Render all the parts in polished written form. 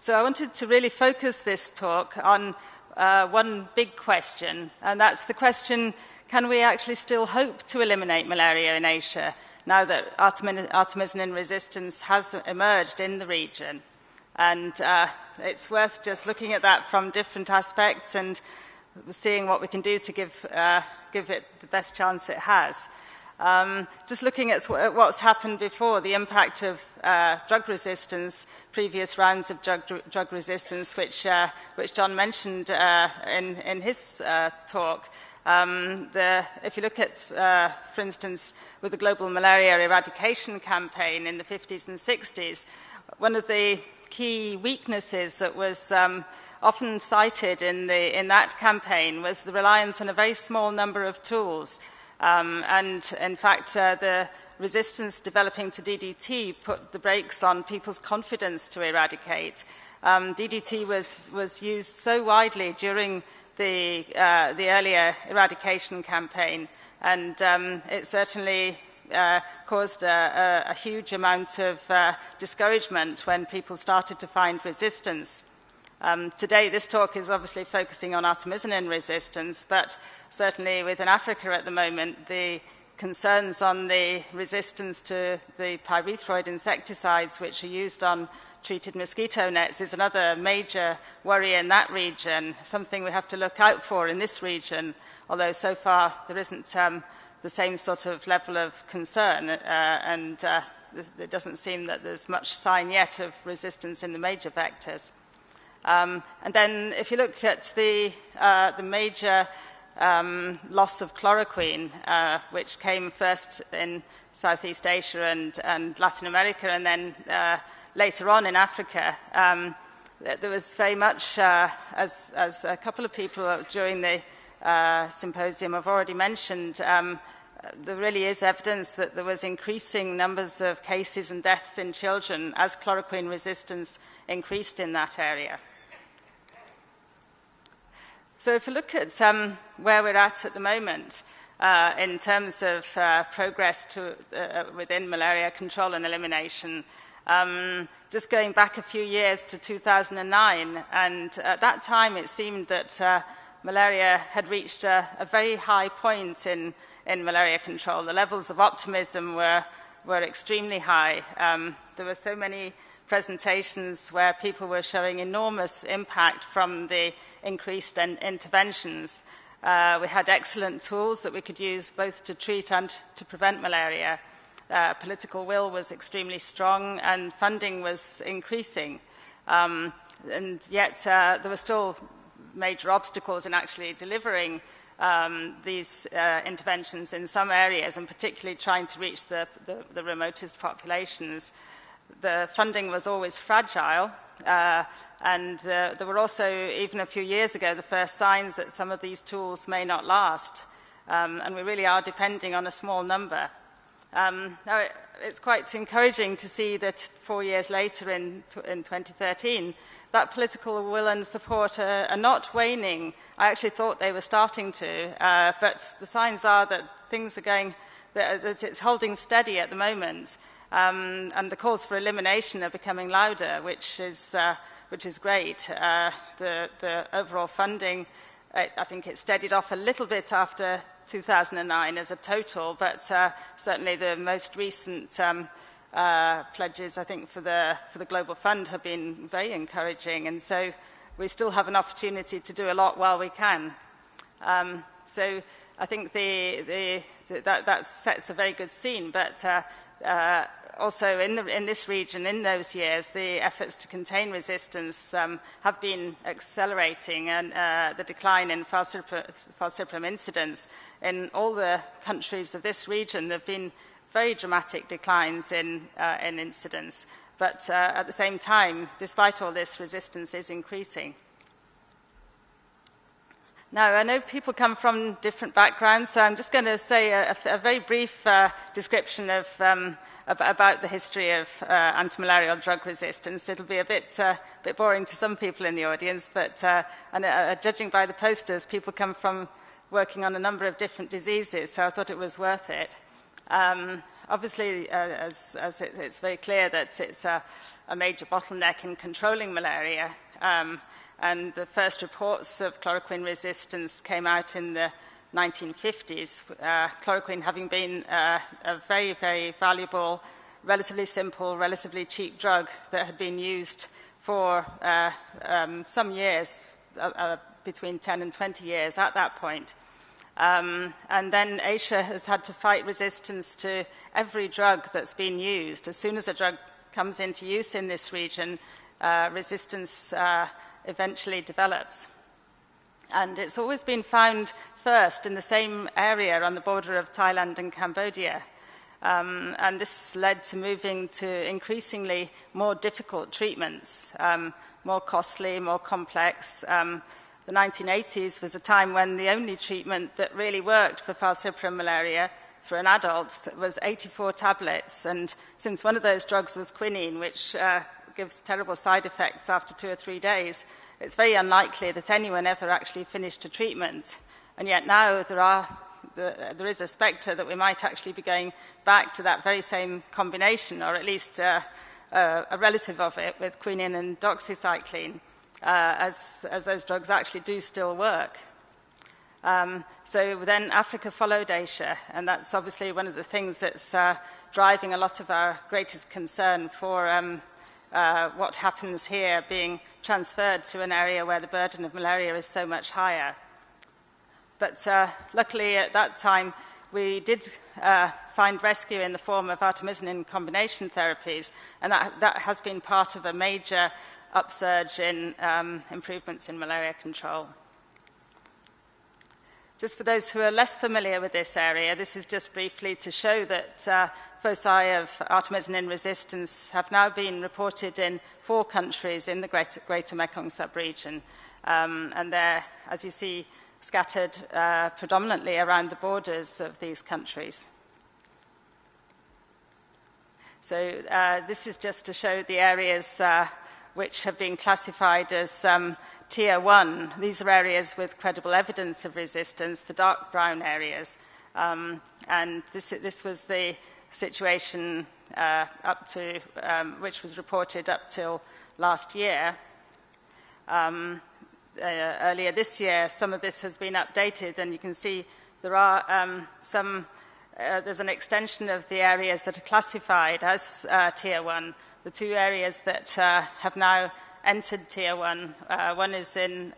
So I wanted to really focus this talk on one big question, and that's the question, can we actually still hope to eliminate malaria in Asia now that artemisinin resistance has emerged in the region? And it's worth just looking at that from different aspects and seeing what we can do to give it the best chance it has. Just looking at what's happened before, the impact of drug resistance, previous rounds of drug resistance, which John mentioned in his talk. If you look at, for instance, with the global malaria eradication campaign in the 50s and 60s, one of the key weaknesses that was often cited in that campaign was the reliance on a very small number of tools. And in fact, the resistance developing to DDT put the brakes on people's confidence to eradicate. DDT was used so widely during the earlier eradication campaign, and it certainly caused a huge amount of discouragement when people started to find resistance. Today, this talk is obviously focusing on artemisinin resistance, but certainly within Africa at the moment, the concerns on the resistance to the pyrethroid insecticides, which are used on treated mosquito nets, is another major worry in that region, something we have to look out for in this region, although so far there isn't the same sort of level of concern, and it doesn't seem that there's much sign yet of resistance in the major vectors. And then if you look at the major loss of chloroquine, which came first in Southeast Asia and Latin America, and then later on in Africa, there was very much, as a couple of people during the symposium have already mentioned, there really is evidence that there was increasing numbers of cases and deaths in children as chloroquine resistance increased in that area. So if we look at where we're at the moment in terms of progress within malaria control and elimination, just going back a few years to 2009, and at that time it seemed that malaria had reached a very high point in malaria control. The levels of optimism were extremely high. There were so many presentations where people were showing enormous impact from the increased interventions. We had excellent tools that we could use both to treat and to prevent malaria. Political will was extremely strong and funding was increasing. And yet there were still major obstacles in actually delivering these interventions in some areas, and particularly trying to reach the remotest populations. The funding was always fragile, and there were also, even a few years ago, the first signs that some of these tools may not last, and we really are depending on a small number. Now, it's quite encouraging to see that 4 years later, in 2013, that political will and support are not waning. I actually thought they were starting to, but the signs are that things are going, that it's holding steady at the moment. And the calls for elimination are becoming louder, which is great. The overall funding, I think it steadied off a little bit after 2009 as a total, but certainly the most recent pledges, I think, for the Global Fund have been very encouraging, and so we still have an opportunity to do a lot while we can. So I think that sets a very good scene, but also in this region, in those years, the efforts to contain resistance have been accelerating, and the decline in falciparum incidence in all the countries of this region, there have been very dramatic declines in incidence. But at the same time, despite all this, resistance is increasing. Now, I know people come from different backgrounds, so I'm just going to say a very brief description of about the history of antimalarial drug resistance. It'll be a bit boring to some people in the audience, but judging by the posters, people come from working on a number of different diseases, so I thought it was worth it. obviously, it's very clear that it's a major bottleneck in controlling malaria. And the first reports of chloroquine resistance came out in the 1950s, chloroquine having been a very, very valuable, relatively simple, relatively cheap drug that had been used for some years, between 10 and 20 years at that point. And then Asia has had to fight resistance to every drug that's been used. As soon as a drug comes into use in this region, resistance eventually develops. And it's always been found first in the same area on the border of Thailand and Cambodia. And this led to moving to increasingly more difficult treatments, more costly, more complex. The 1980s was a time when the only treatment that really worked for falciparum malaria for an adult was 84 tablets. And since one of those drugs was quinine, which gives terrible side effects after 2 or 3 days, it's very unlikely that anyone ever actually finished a treatment. And yet now there is a spectre that we might actually be going back to that very same combination, or at least a relative of it, with quinine and doxycycline, as those drugs actually do still work. So then Africa followed Asia, and that's obviously one of the things that's driving a lot of our greatest concern for what happens here being transferred to an area where the burden of malaria is so much higher. But luckily at that time, we did find rescue in the form of artemisinin combination therapies, and that has been part of a major upsurge in improvements in malaria control. Just for those who are less familiar with this area, this is just briefly to show that foci of artemisinin resistance have now been reported in 4 countries in the Greater Mekong sub-region. And they're, as you see, scattered predominantly around the borders of these countries. So this is just to show the areas which have been classified as Tier 1. These are areas with credible evidence of resistance, the dark brown areas. And this was the situation up to, which was reported up till last year. Earlier this year, some of this has been updated, and you can see there are there's an extension of the areas that are classified as Tier 1. The 2 areas that have now entered Tier 1, one is in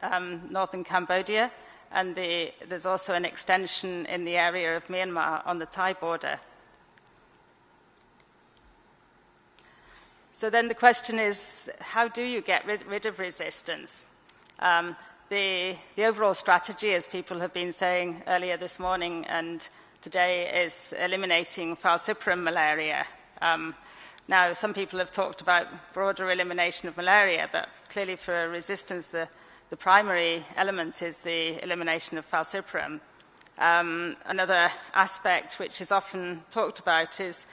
northern Cambodia, and there's also an extension in the area of Myanmar on the Thai border. So then the question is, how do you get rid of resistance? The overall strategy, as people have been saying earlier this morning and today, is eliminating falciparum malaria. Now, some people have talked about broader elimination of malaria, but clearly for resistance, the primary element is the elimination of falciparum. Another aspect which is often talked about is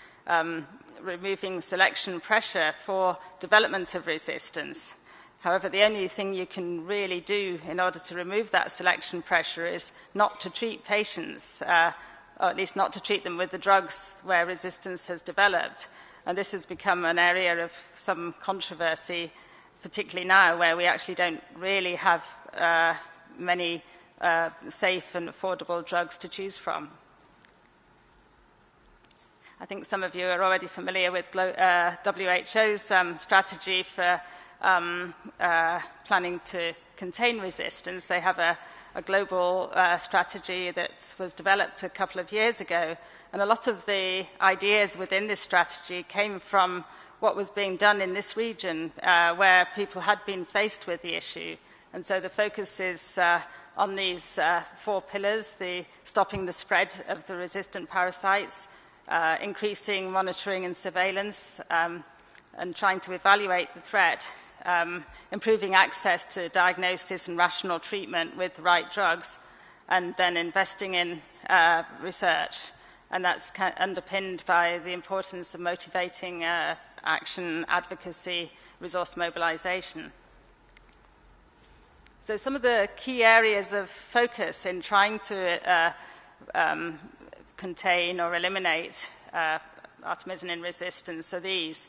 removing selection pressure for development of resistance. However, the only thing you can really do in order to remove that selection pressure is not to treat patients, or at least not to treat them with the drugs where resistance has developed. And this has become an area of some controversy, particularly now, where we actually don't really have many safe and affordable drugs to choose from. I think some of you are already familiar with WHO's strategy for planning to contain resistance. They have a global strategy that was developed a couple of years ago. And a lot of the ideas within this strategy came from what was being done in this region, where people had been faced with the issue. And so the focus is on these 4 pillars: stopping the spread of the resistant parasites, increasing monitoring and surveillance, and trying to evaluate the threat, improving access to diagnosis and rational treatment with the right drugs, and then investing in research. And that's underpinned by the importance of motivating action, advocacy, resource mobilization. So some of the key areas of focus in trying to contain or eliminate artemisinin resistance are these.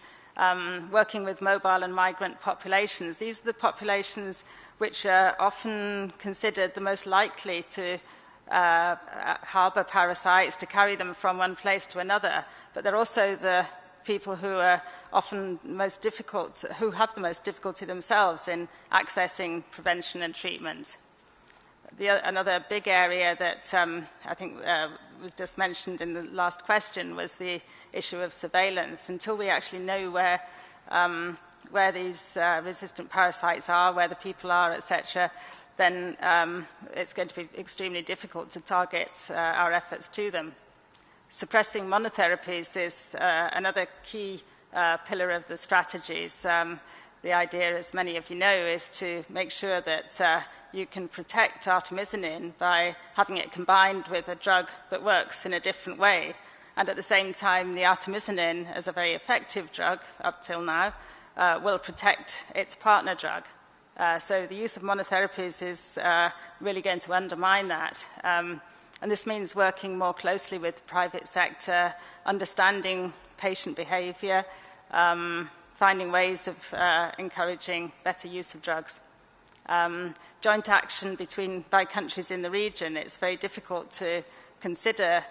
Working with mobile and migrant populations. These are the populations which are often considered the most likely to harbour parasites, to carry them from one place to another, but they're also the people who are often most difficult, who have the most difficulty themselves in accessing prevention and treatment. Another big area that I think was just mentioned in the last question was the issue of surveillance. Until we actually know where these resistant parasites are, where the people are, etc., then it's going to be extremely difficult to target our efforts to them. Suppressing monotherapies is another key pillar of the strategies. The idea, as many of you know, is to make sure that you can protect artemisinin by having it combined with a drug that works in a different way. And at the same time, the artemisinin, as a very effective drug up till now, will protect its partner drug. So the use of monotherapies is really going to undermine that. And this means working more closely with the private sector, understanding patient behavior, finding ways of encouraging better use of drugs. Joint action by countries in the region, it's very difficult to consider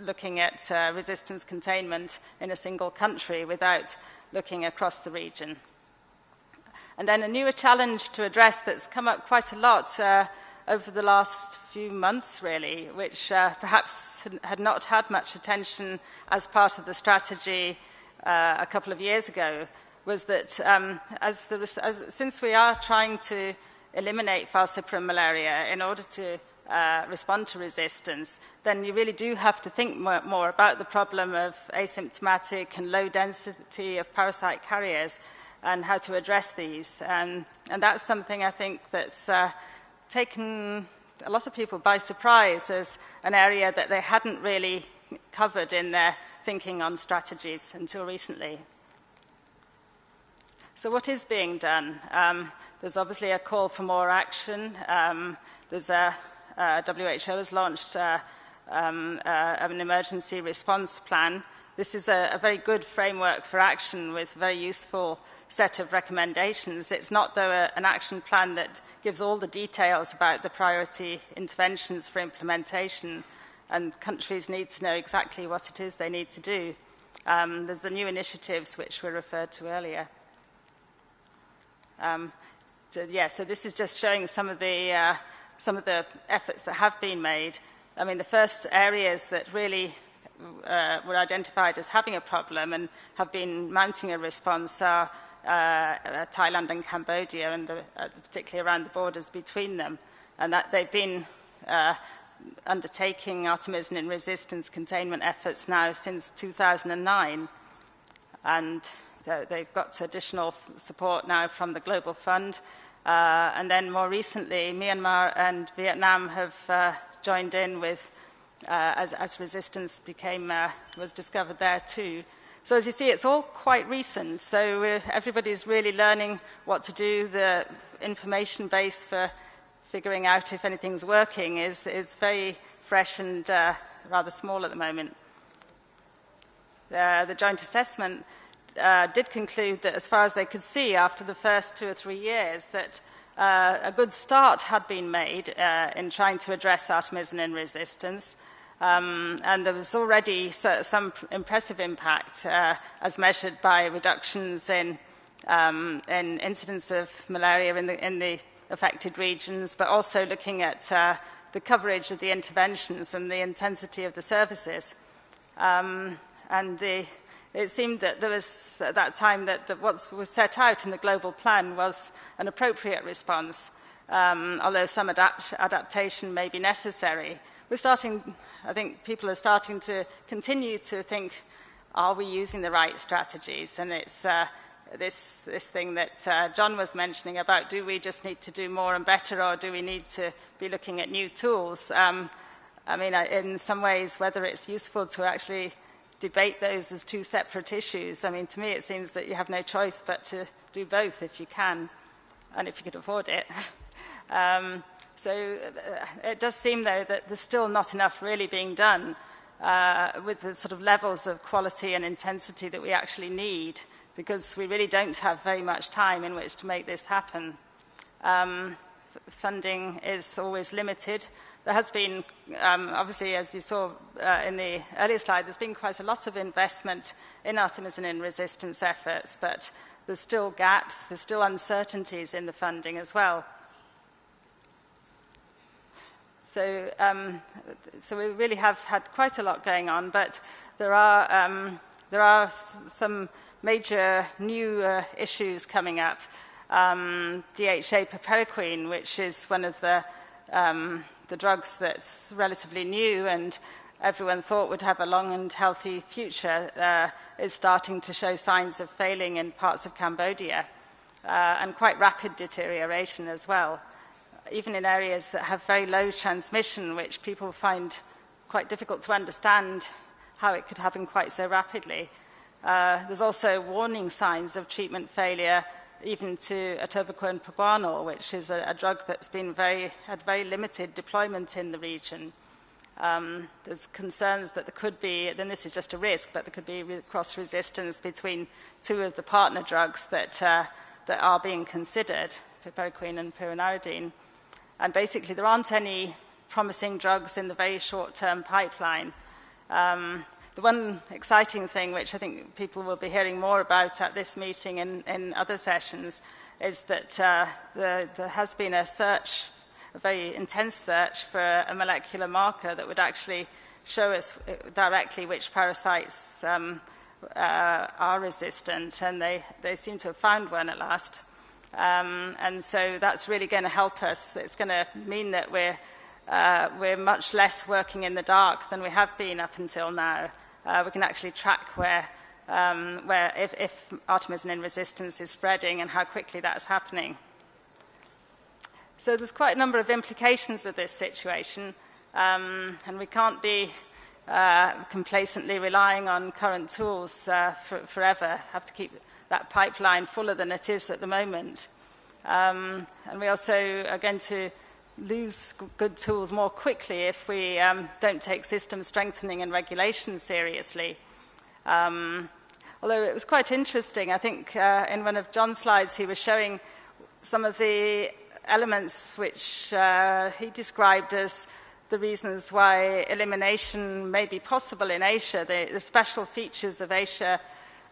looking at resistance containment in a single country without looking across the region. And then a newer challenge to address that's come up quite a lot over the last few months, really, which perhaps had not had much attention as part of the strategy a couple of years ago, was that since we are trying to eliminate falciparum malaria in order to respond to resistance, then you really do have to think more about the problem of asymptomatic and low density of parasite carriers and how to address these. And that's something I think that's taken a lot of people by surprise as an area that they hadn't really covered in their thinking on strategies until recently. So what is being done? There's obviously a call for more action. WHO has launched an emergency response plan. This is a very good framework for action with a very useful set of recommendations. It's not, though, an action plan that gives all the details about the priority interventions for implementation, and countries need to know exactly what it is they need to do. There's the new initiatives which were referred to earlier. So this is just showing some of the efforts that have been made. I mean, the first areas that really were identified as having a problem and have been mounting a response are Thailand and Cambodia, and particularly around the borders between them, and that they've been undertaking artemisinin resistance containment efforts now since 2009, and they've got additional support now from the Global Fund. And then more recently, Myanmar and Vietnam have joined in with, as resistance was discovered there too. So as you see, it's all quite recent. So everybody's really learning what to do. The information base for figuring out if anything's working is very fresh and rather small at the moment. The joint assessment did conclude that, as far as they could see after the first 2 or 3 years, that a good start had been made in trying to address artemisinin resistance. And there was already some impressive impact as measured by reductions in incidence of malaria in the affected regions, but also looking at the coverage of the interventions and the intensity of the services. It seemed that there was, at that time, that what was set out in the global plan was an appropriate response, although some adaptation may be necessary. I think people are starting to continue to think, are we using the right strategies? And it's this thing that John was mentioning about, do we just need to do more and better, or do we need to be looking at new tools? I mean, in some ways, whether it's useful to actually debate those as two separate issues. I mean, to me, it seems that you have no choice but to do both if you can, and if you could afford it. So it does seem, though, that there's still not enough really being done. with the sort of levels of quality and intensity that we actually need, because we really don't have very much time in which to make this happen. Funding is always limited. There has been, obviously, as you saw in the earlier slide, there's been quite a lot of investment in artemisinin resistance efforts, but there's still gaps, there's still uncertainties in the funding as well. So, so we really have had quite a lot going on, but there are some major new issues coming up. DHA piperacin, which is one of the drugs that's relatively new and everyone thought would have a long and healthy future, is starting to show signs of failing in parts of Cambodia, and quite rapid deterioration as well, even in areas that have very low transmission, which people find quite difficult to understand how it could happen quite so rapidly. There's also warning signs of treatment failure, even to atovaquone proguanil, which is a drug that's been had very limited deployment in the region. There's concerns that there could be, then this is just a risk, but there could be cross-resistance between two of the partner drugs that are being considered, piperacin and pyronaridine. And basically, there aren't any promising drugs in the very short-term pipeline. The one exciting thing, which I think people will be hearing more about at this meeting and in other sessions, is that there has been a search, a very intense search for a molecular marker that would actually show us directly which parasites are resistant, and they seem to have found one at last. And so that's really going to help us. It's going to mean that we're much less working in the dark than we have been up until now. We can actually track where if artemisinin resistance is spreading and how quickly that's happening. So there's quite a number of implications of this situation, and we can't be complacently relying on current tools forever. Have to keep that pipeline fuller than it is at the moment. And we also are going to lose good tools more quickly if we don't take system strengthening and regulation seriously. Although it was quite interesting, I think in one of John's slides he was showing some of the elements which he described as the reasons why elimination may be possible in Asia, the special features of Asia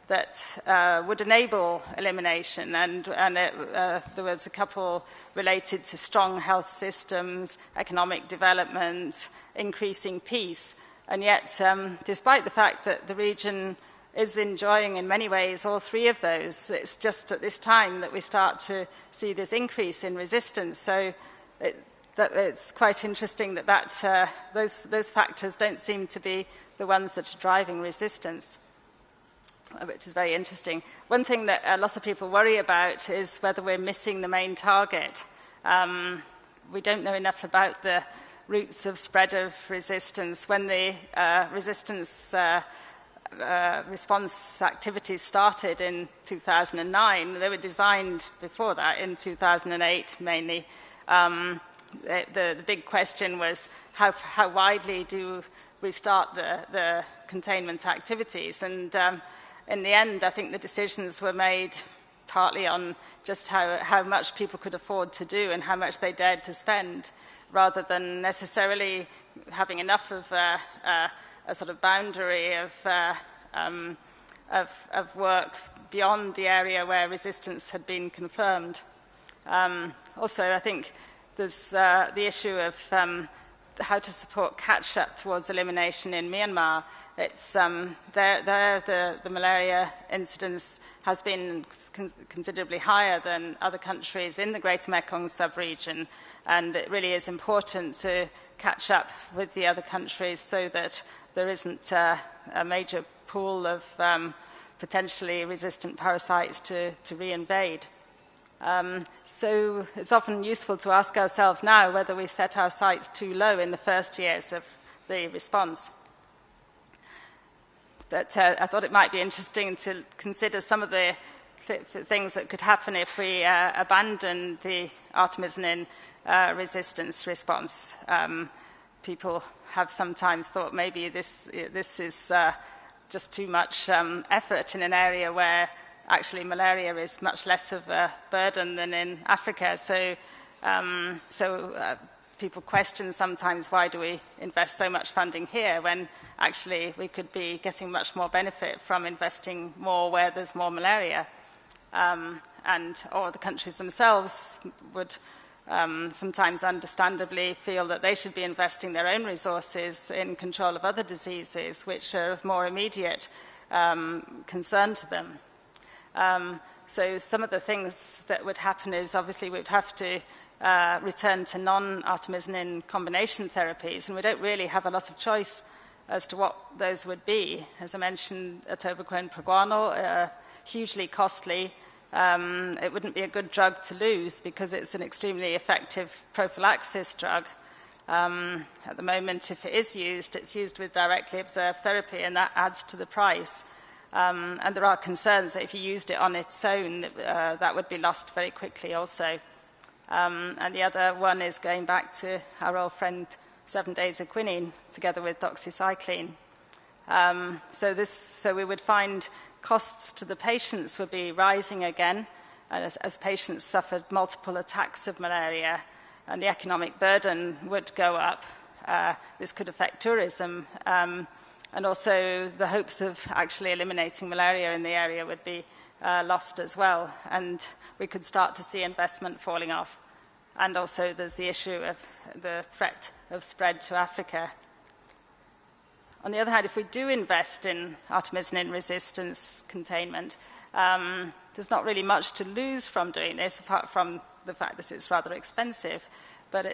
that would enable elimination, and there was a couple related to strong health systems, economic development, increasing peace, and yet despite the fact that the region is enjoying in many ways all three of those, it's just at this time that we start to see this increase in resistance. So it's quite interesting that those factors don't seem to be the ones that are driving resistance, which is very interesting. One thing that a lot of people worry about is whether we're missing the main target. We don't know enough about the routes of spread of resistance. When the resistance response activities started in 2009, they were designed before that in 2008 mainly. The big question was how widely do we start the containment activities, and in the end, I think the decisions were made partly on just how much people could afford to do and how much they dared to spend, rather than necessarily having enough of a sort of boundary of work beyond the area where resistance had been confirmed. Also, I think there's the issue of how to support catch-up towards elimination in Myanmar. It's the malaria incidence has been considerably higher than other countries in the Greater Mekong sub-region, and it really is important to catch up with the other countries so that there isn't a major pool of potentially resistant parasites to reinvade. So it's often useful to ask ourselves now whether we set our sights too low in the first years of the response. But I thought it might be interesting to consider some of the things that could happen if we abandon the artemisinin resistance response. People have sometimes thought maybe this is just too much effort in an area where actually malaria is much less of a burden than in Africa. So people question sometimes, why do we invest so much funding here when actually we could be getting much more benefit from investing more where there's more malaria? Or the countries themselves would sometimes understandably feel that they should be investing their own resources in control of other diseases which are of more immediate concern to them. So some of the things that would happen is obviously we'd have to return to non-artemisinin combination therapies, and we don't really have a lot of choice as to what those would be. As I mentioned, atovaquone proguanil, hugely costly. It wouldn't be a good drug to lose because it's an extremely effective prophylaxis drug. At the moment, if it is used, it's used with directly observed therapy, and that adds to the price. And there are concerns that if you used it on its own, that would be lost very quickly also. And the other one is going back to our old friend 7-days quinine together with doxycycline. So we would find costs to the patients would be rising again as patients suffered multiple attacks of malaria, and the economic burden would go up. This could affect tourism, and also the hopes of actually eliminating malaria in the area would be lost as well, and we could start to see investment falling off. And also there's the issue of the threat of spread to Africa. On the other hand, if we do invest in artemisinin resistance containment, there's not really much to lose from doing this, apart from the fact that it's rather expensive. But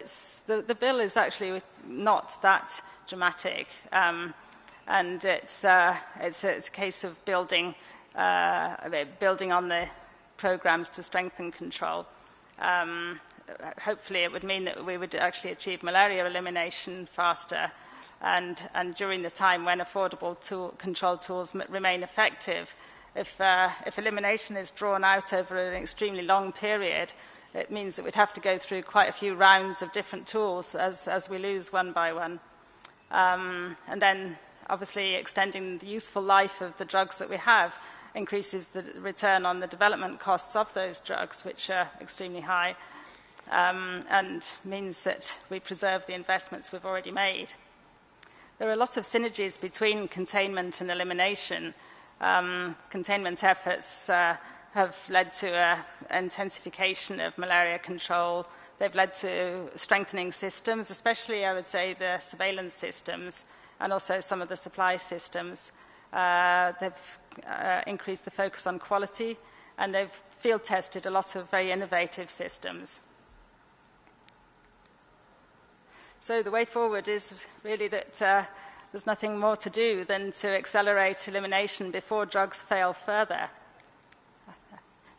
the bill is actually not that dramatic, and it's a case of building on the programs to strengthen control. Hopefully, it would mean that we would actually achieve malaria elimination faster. And during the time when affordable control tools remain effective, if elimination is drawn out over an extremely long period, it means that we'd have to go through quite a few rounds of different tools as we lose one by one. And then, obviously, extending the useful life of the drugs that we have increases the return on the development costs of those drugs, which are extremely high, and means that we preserve the investments we've already made. There are lots of synergies between containment and elimination. Containment efforts have led to an intensification of malaria control. They've led to strengthening systems, especially, I would say, the surveillance systems and also some of the supply systems. They've increased the focus on quality, and they've field-tested a lot of very innovative systems. So the way forward is really that there's nothing more to do than to accelerate elimination before drugs fail further.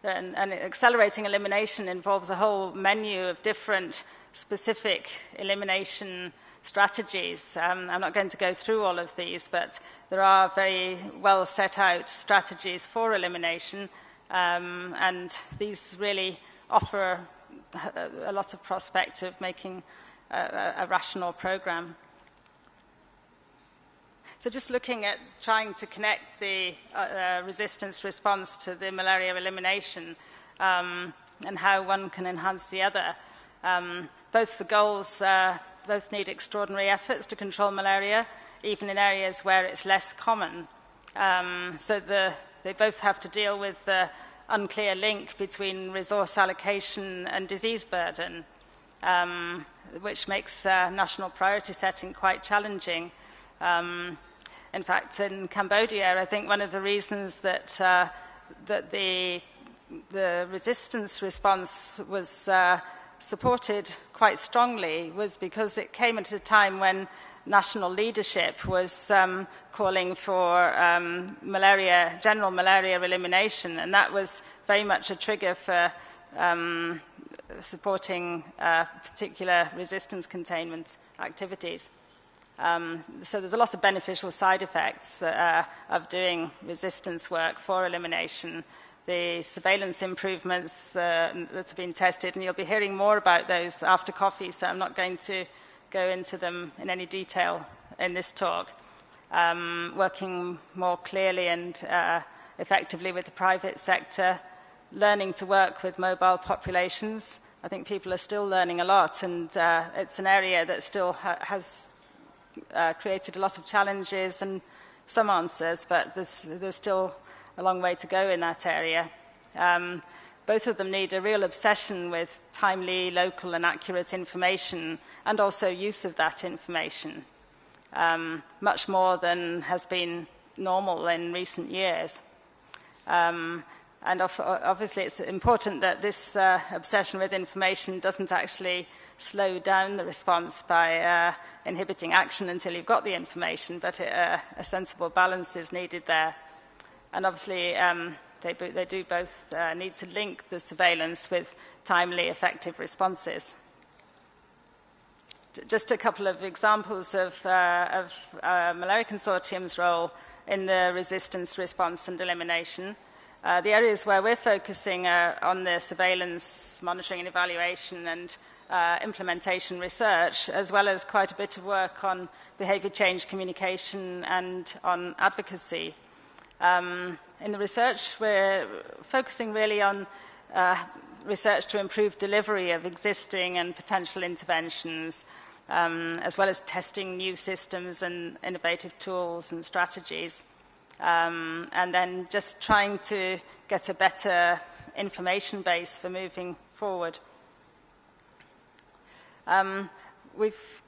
And accelerating elimination involves a whole menu of different specific elimination strategies. I'm not going to go through all of these, but there are very well set out strategies for elimination, and these really offer a lot of prospect of making a rational program. So just looking at trying to connect the resistance response to the malaria elimination and how one can enhance the other. Both the goals both need extraordinary efforts to control malaria, even in areas where it's less common. So they both have to deal with the unclear link between resource allocation and disease burden, which makes national priority setting quite challenging. In fact, in Cambodia, I think one of the reasons that the resistance response was supported quite strongly was because it came at a time when national leadership was calling for general malaria elimination, and that was very much a trigger for supporting particular resistance containment activities. So there's a lot of beneficial side effects of doing resistance work for elimination. The surveillance improvements that have been tested, and you'll be hearing more about those after coffee, so I'm not going to go into them in any detail in this talk. Working more clearly and effectively with the private sector, learning to work with mobile populations. I think people are still learning a lot, and it's an area that still has created a lot of challenges and some answers, but there's still a long way to go in that area. Both of them need a real obsession with timely, local, and accurate information, and also use of that information, much more than has been normal in recent years. And obviously, it's important that this obsession with information doesn't actually slow down the response by inhibiting action until you've got the information, but a sensible balance is needed there. And obviously, they do both need to link the surveillance with timely, effective responses. Just a couple of examples of Malaria Consortium's role in the resistance, response, and elimination. The areas where we're focusing are on the surveillance, monitoring and evaluation, and implementation research, as well as quite a bit of work on behaviour change communication and on advocacy. In the research, we're focusing really on research to improve delivery of existing and potential interventions, as well as testing new systems and innovative tools and strategies. And then just trying to get a better information base for moving forward. We've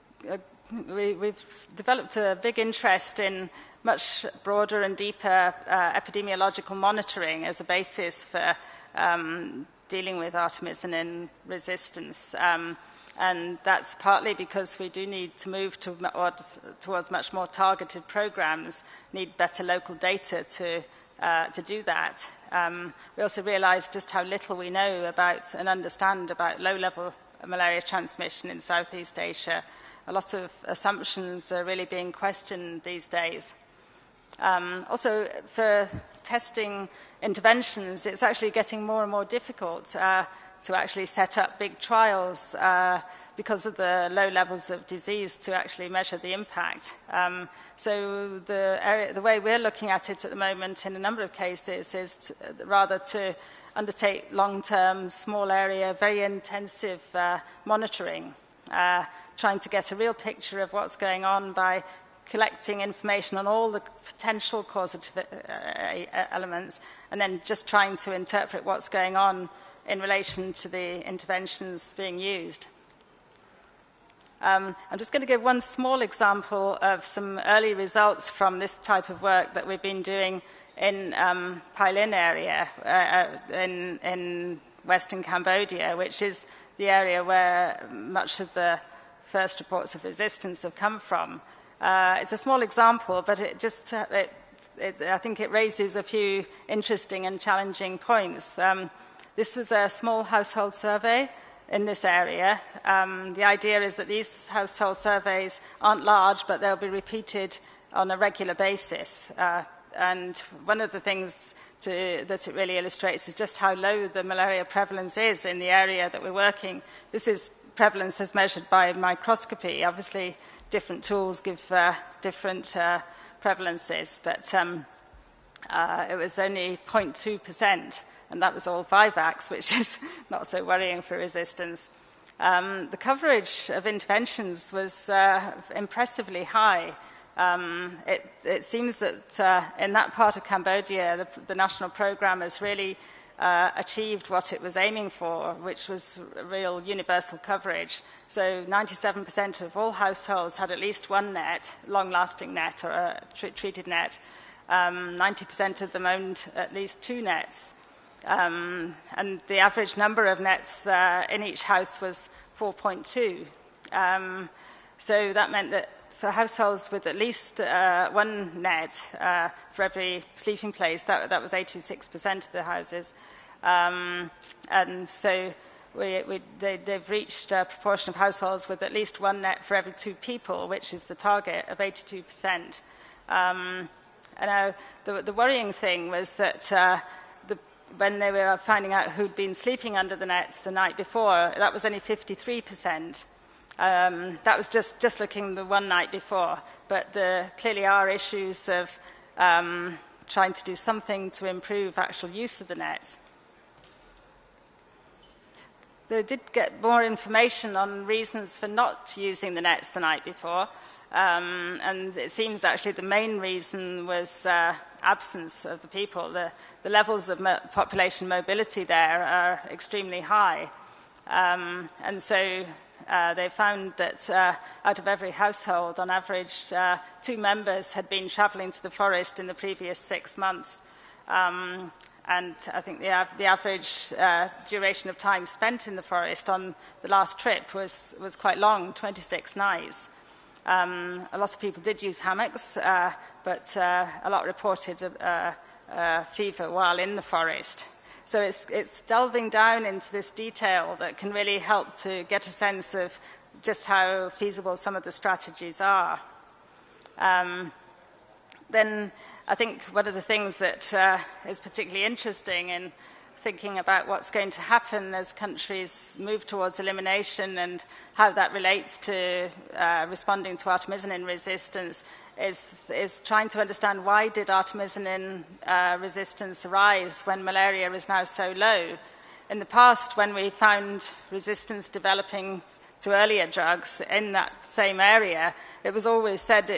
developed a big interest in much broader and deeper epidemiological monitoring as a basis for dealing with artemisinin resistance. And that's partly because we do need to move towards much more targeted programs, need better local data to do that. We also realized just how little we know about and understand about low-level malaria transmission in Southeast Asia. A lot of assumptions are really being questioned these days. Also, for testing interventions, it's actually getting more and more difficult to actually set up big trials because of the low levels of disease to actually measure the impact. So the way we're looking at it at the moment in a number of cases is rather to undertake long-term, small area, very intensive monitoring, trying to get a real picture of what's going on by collecting information on all the potential causative elements, and then just trying to interpret what's going on in relation to the interventions being used. I'm just going to give one small example of some early results from this type of work that we've been doing in Pailin area in Western Cambodia, which is the area where much of the first reports of resistance have come from. It's a small example, but I think it raises a few interesting and challenging points. This was a small household survey in this area. The idea is that these household surveys aren't large, but they'll be repeated on a regular basis. And one of the things that it really illustrates is just how low the malaria prevalence is in the area that we're working. This is prevalence as measured by microscopy. Obviously, different tools give different prevalences, but it was only 0.2%. And that was all Vivax, which is not so worrying for resistance. The coverage of interventions was impressively high. It seems that in that part of Cambodia, the national program has really achieved what it was aiming for, which was real universal coverage. So 97% of all households had at least one net, long-lasting net or a treated net. 90% of them owned at least two nets. And the average number of nets in each house was 4.2. So that meant that for households with at least one net for every sleeping place, that was 86% of the houses. And so they've reached a proportion of households with at least one net for every two people, which is the target of 82%. And the worrying thing was that when they were finding out who'd been sleeping under the nets the night before, that was only 53%. That was just looking the one night before, but there clearly are issues of trying to do something to improve actual use of the nets. They did get more information on reasons for not using the nets the night before, and it seems actually the main reason was absence of the people. The levels of population mobility there are extremely high, and so they found that out of every household, on average, 2 members had been travelling to the forest in the previous 6 months. And I think the average duration of time spent in the forest on the last trip was quite long, 26 nights. A lot of people did use hammocks, but a lot reported fever while in the forest. So it's delving down into this detail that can really help to get a sense of just how feasible some of the strategies are. Then I think one of the things that is particularly interesting in thinking about what's going to happen as countries move towards elimination and how that relates to responding to artemisinin resistance is trying to understand why did artemisinin resistance arise when malaria is now so low. In the past, when we found resistance developing to earlier drugs in that same area, it was always said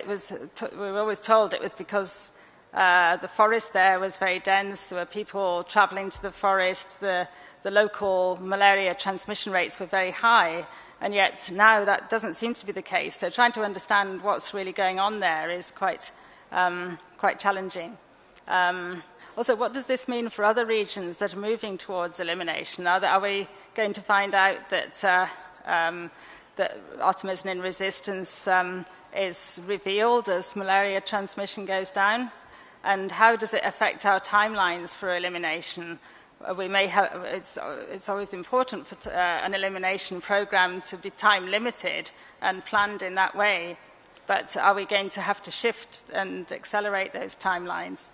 we were always told it was because the forest there was very dense, there were people travelling to the forest, the local malaria transmission rates were very high, and yet now that doesn't seem to be the case. So trying to understand what's really going on there is quite challenging. Also, what does this mean for other regions that are moving towards elimination? Are we going to find out that artemisinin resistance is revealed as malaria transmission goes down? And how does it affect our timelines for elimination? We may have, it's always important for an elimination program to be time limited and planned in that way, but are we going to have to shift and accelerate those timelines?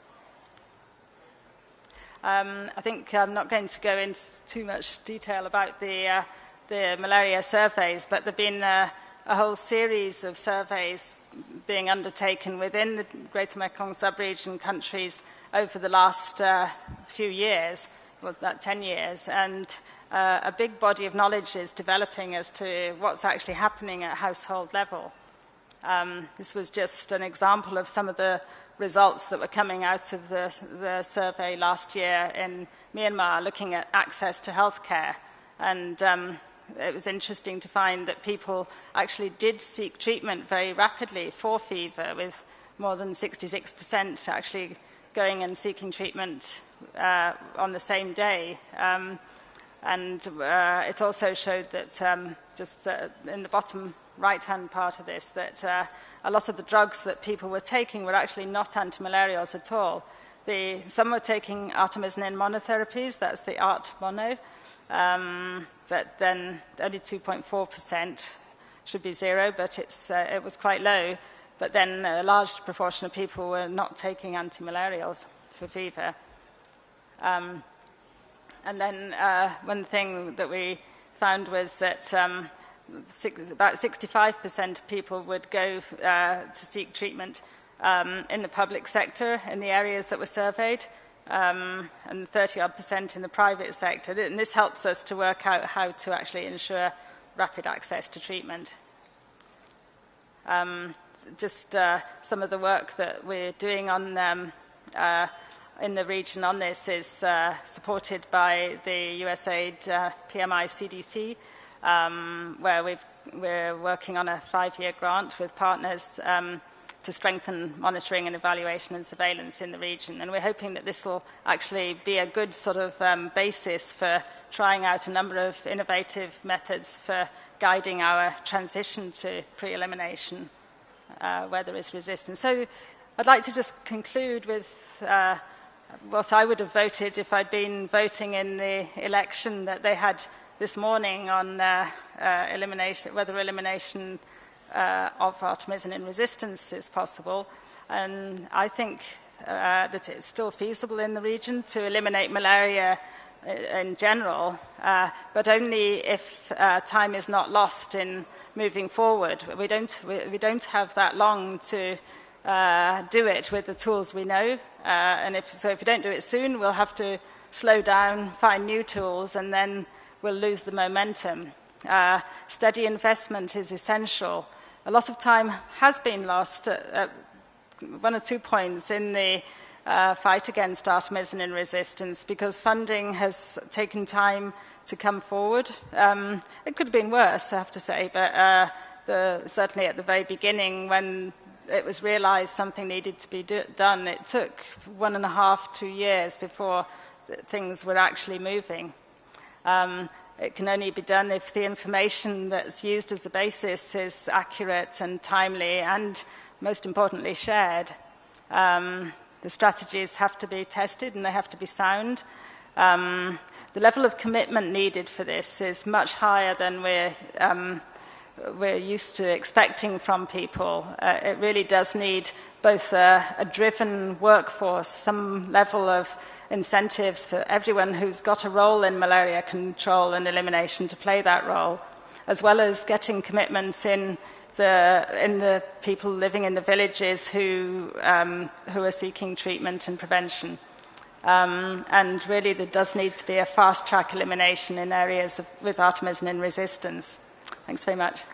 I think I'm not going to go into too much detail about the malaria surveys, but there have been a whole series of surveys being undertaken within the Greater Mekong sub-region countries over the last few years, well, about 10 years, and a big body of knowledge is developing as to what's actually happening at household level. This was just an example of some of the results that were coming out of the survey last year in Myanmar, looking at access to healthcare. And it was interesting to find that people actually did seek treatment very rapidly for fever, with more than 66% actually going and seeking treatment on the same day. It also showed that in the bottom right-hand part of this, that a lot of the drugs that people were taking were actually not antimalarials at all. Some were taking artemisinin monotherapies, that's the ART mono, but then only 2.4%, should be 0, but it was quite low. But then a large proportion of people were not taking antimalarials for fever. And then one thing that we found was that about 65% of people would go to seek treatment in the public sector in the areas that were surveyed, and 30-odd% in the private sector. And this helps us to work out how to actually ensure rapid access to treatment. Some of the work that we're doing on in the region on this is supported by the USAID PMI CDC, where we're working on a 5-year grant with partners to strengthen monitoring and evaluation and surveillance in the region. And we're hoping that this will actually be a good sort of basis for trying out a number of innovative methods for guiding our transition to pre-elimination where there is resistance. So I'd like to just conclude with what I would have voted if I'd been voting in the election that they had this morning on whether elimination of artemisinin resistance is possible. And I think that it's still feasible in the region to eliminate malaria in general, but only if time is not lost in moving forward. We don't have that long to do it with the tools we know, and if we don't do it soon, we'll have to slow down, find new tools, and then we'll lose the momentum. Steady investment is essential. A lot of time has been lost at one or 2 points in the fight against artemisinin resistance because funding has taken time to come forward. It could have been worse, I have to say, but certainly at the very beginning when it was realized something needed to be done, it took 1.5 to 2 years before things were actually moving. It can only be done if the information that's used as the basis is accurate and timely and, most importantly, shared. The strategies have to be tested and they have to be sound. The level of commitment needed for this is much higher than we're used to expecting from people. It really does need both a driven workforce, some level of incentives for everyone who's got a role in malaria control and elimination to play that role, as well as getting commitments in the people living in the villages who are seeking treatment and prevention. And really there does need to be a fast-track elimination in areas with artemisinin resistance. Thanks very much.